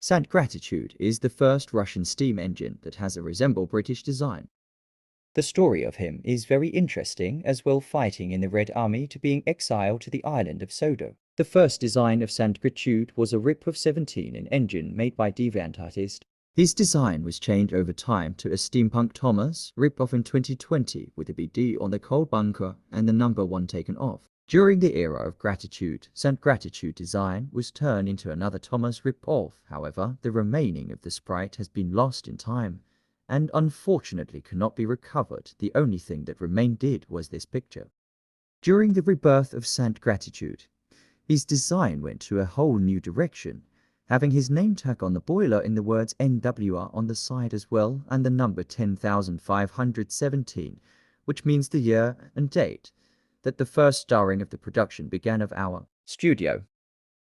Saint Gratitude is the first Russian steam engine that has a resemble British design. The story of him is very interesting, as well fighting in the Red Army to being exiled to the island of Sodo. The first design of Saint Gratitude was a RIP of 17, an engine made by deviant artist. His design was changed over time to a steampunk Thomas rip-off in 2020 with a BD on the coal bunker and the number 1 taken off. During the era of Gratitude, Saint Gratitude design was turned into another Thomas rip-off. However, the remaining of the sprite has been lost in time and unfortunately cannot be recovered. The only thing that remained was this picture. During the rebirth of Saint Gratitude, his design went to a whole new direction, having his name tag on the boiler in the words NWR on the side as well, and the number 10,517, which means the year and date that the first starring of the production began of our studio.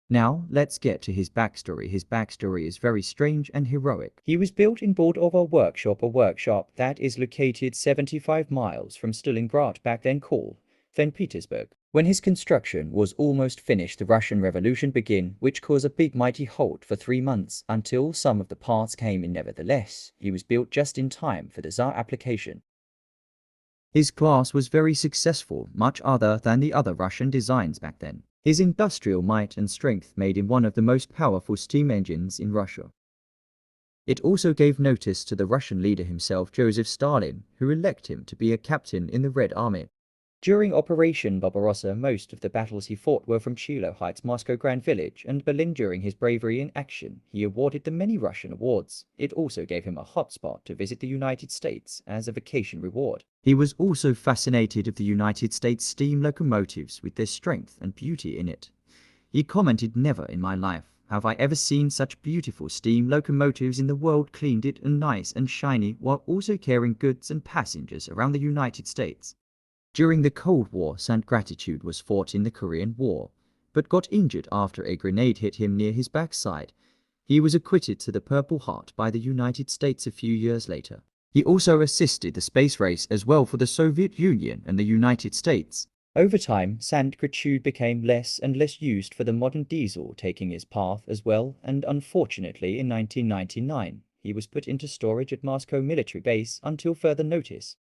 Now, let's get to his backstory. His backstory is very strange and heroic. He was built in board of a workshop that is located 75 miles from Stalingrad, back then called St. Petersburg. When his construction was almost finished, the Russian Revolution began, which caused a big mighty halt for 3 months until some of the parts came in. Nevertheless, he was built just in time for the Tsar application. His class was very successful, much other than the other Russian designs back then. His industrial might and strength made him one of the most powerful steam engines in Russia. It also gave notice to the Russian leader himself, Joseph Stalin, who elected him to be a captain in the Red Army. During Operation Barbarossa, most of the battles he fought were from Chilo Heights, Moscow Grand Village, and Berlin. During his bravery in action, he awarded them many Russian awards. It also gave him a hotspot to visit the United States as a vacation reward. He was also fascinated of the United States steam locomotives with their strength and beauty in it. He commented, "Never in my life have I ever seen such beautiful steam locomotives in the world, cleaned it and nice and shiny, while also carrying goods and passengers around the United States." During the Cold War, Saint Gratitude was fought in the Korean War, but got injured after a grenade hit him near his backside. He was acquitted to the Purple Heart by the United States a few years later. He also assisted the space race as well for the Soviet Union and the United States. Over time, Saint Gratitude became less and less used for the modern diesel taking his path as well, and unfortunately in 1999, he was put into storage at Moscow military base until further notice.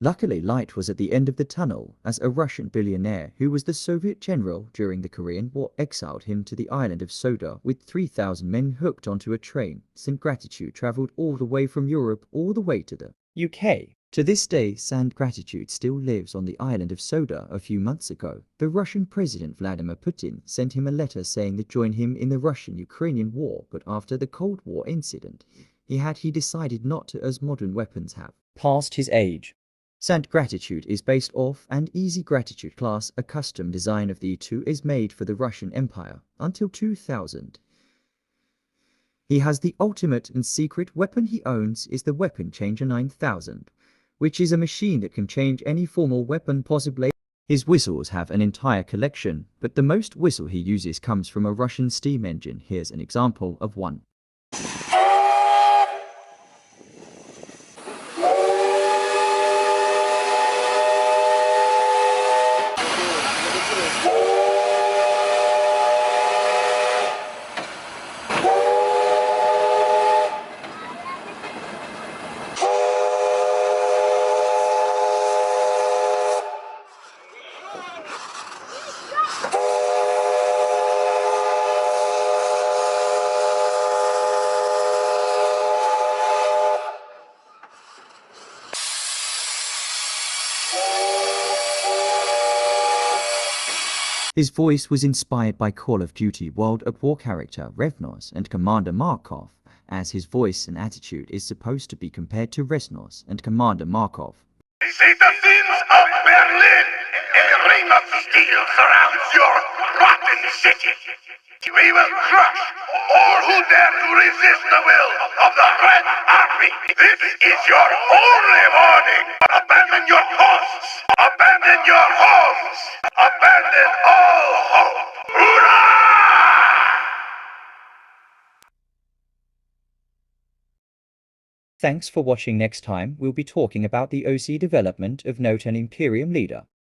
Luckily, light was at the end of the tunnel, as a Russian billionaire who was the Soviet general during the Korean War exiled him to the island of Soda with 3,000 men hooked onto a train. Saint Gratitude traveled all the way from Europe all the way to the UK. To this day, Saint Gratitude still lives on the island of Soda. A few months ago, the Russian President Vladimir Putin sent him a letter saying to join him in the Russian-Ukrainian war, but after the Cold War incident, he decided not to, as modern weapons have passed his age. Saint Gratitude is based off an Easy Gratitude class. A custom design of the E2 is made for the Russian Empire until 2000. He has the ultimate and secret weapon he owns is the Weapon Changer 9000, which is a machine that can change any formal weapon possibly. His whistles have an entire collection, but the most whistle he uses comes from a Russian steam engine. Here's an example of one. His voice was inspired by Call of Duty World at War character Revnos and Commander Markov, as his voice and attitude is supposed to be compared to Resnos and Commander Markov. Citizens of Berlin, a ring of steel surrounds your rotten city. We will crush all who dare to resist the will of the Red Army. This is your only warning. Abandon your posts. Abandon your homes. Abandon all hope. Hurrah! Thanks for watching. Next time, we'll be talking about the OC development of Note and Imperium Leader.